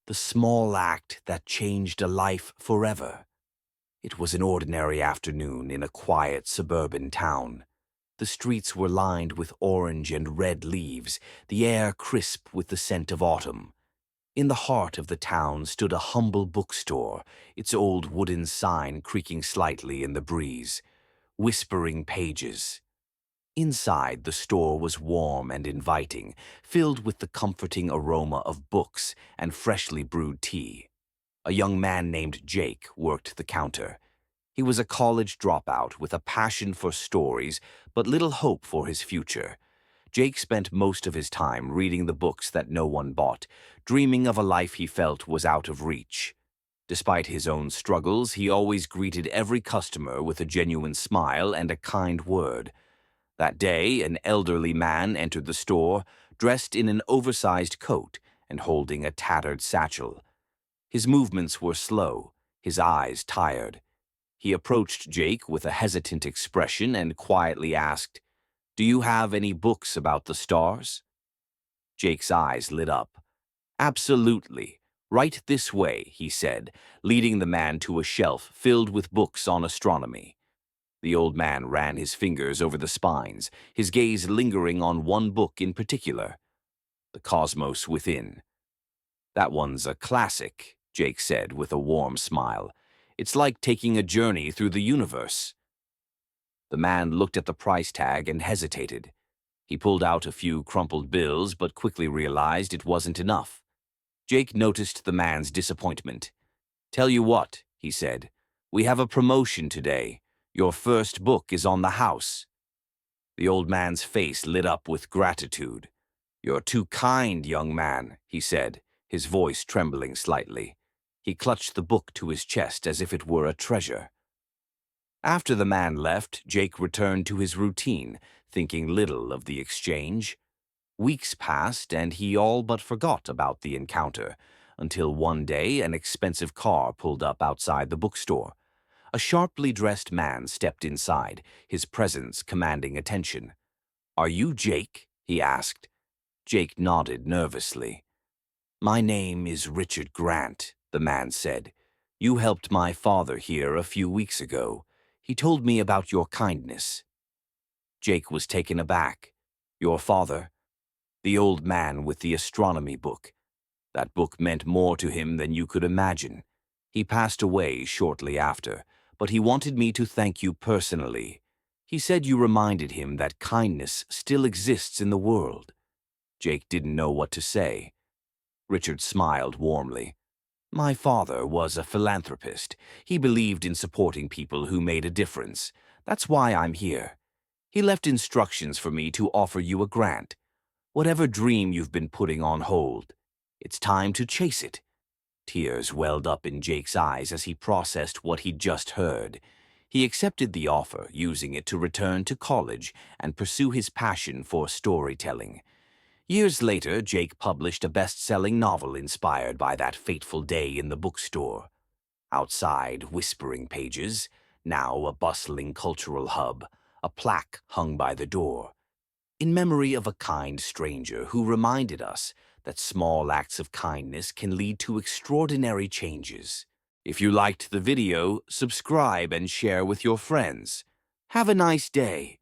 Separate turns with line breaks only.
The small act that changed a life forever. It was an ordinary afternoon in a quiet suburban town. The streets were lined with orange and red leaves, the air crisp with the scent of autumn. In the heart of the town stood a humble bookstore, its old wooden sign creaking slightly in the breeze. Whispering Pages. Inside, the store was warm and inviting, filled with the comforting aroma of books and freshly brewed tea. A young man named Jake worked the counter. He was a college dropout with a passion for stories but little hope for his future. Jake spent most of his time reading the books that no one bought, dreaming of a life he felt was out of reach. Despite his own struggles, he always greeted every customer with a genuine smile and a kind word. That day, an elderly man entered the store, dressed in an oversized coat and holding a tattered satchel. His movements were slow, his eyes tired. He approached Jake with a hesitant expression and quietly asked, "Do you have any books about the stars?" Jake's eyes lit up. "Absolutely. Right this way," he said, leading the man to a shelf filled with books on astronomy. The old man ran his fingers over the spines, his gaze lingering on one book in particular, The Cosmos Within. "That one's a classic," Jake said with a warm smile. "It's like taking a journey through the universe." The man looked at the price tag and hesitated. He pulled out a few crumpled bills but quickly realized it wasn't enough. Jake noticed the man's disappointment. "Tell you what," he said, "we have a promotion today. Your first book is on the house." The old man's face lit up with gratitude. "You're too kind, young man," he said, his voice trembling slightly. He clutched the book to his chest as if it were a treasure. After the man left, Jake returned to his routine, thinking little of the exchange. Weeks passed, and he all but forgot about the encounter, until one day an expensive car pulled up outside the bookstore. A sharply dressed man stepped inside, his presence commanding attention. "Are you Jake?" he asked. Jake nodded nervously. "My name is Richard Grant," the man said. "You helped my father here a few weeks ago. He told me about your kindness." Jake was taken aback. "Your father?" "The old man with the astronomy book. That book meant more to him than you could imagine. He passed away shortly after, but he wanted me to thank you personally. He said you reminded him that kindness still exists in the world." Jake didn't know what to say. Richard smiled warmly. "My father was a philanthropist. He believed in supporting people who made a difference. That's why I'm here. He left instructions for me to offer you a grant. Whatever dream you've been putting on hold, it's time to chase it." Tears welled up in Jake's eyes as he processed what he'd just heard. He accepted the offer, using it to return to college and pursue his passion for storytelling. Years later, Jake published a best-selling novel inspired by that fateful day in the bookstore. Outside Whispering Pages, now a bustling cultural hub, a plaque hung by the door, in memory of a kind stranger who reminded us that small acts of kindness can lead to extraordinary changes. If you liked the video, subscribe and share with your friends. Have a nice day.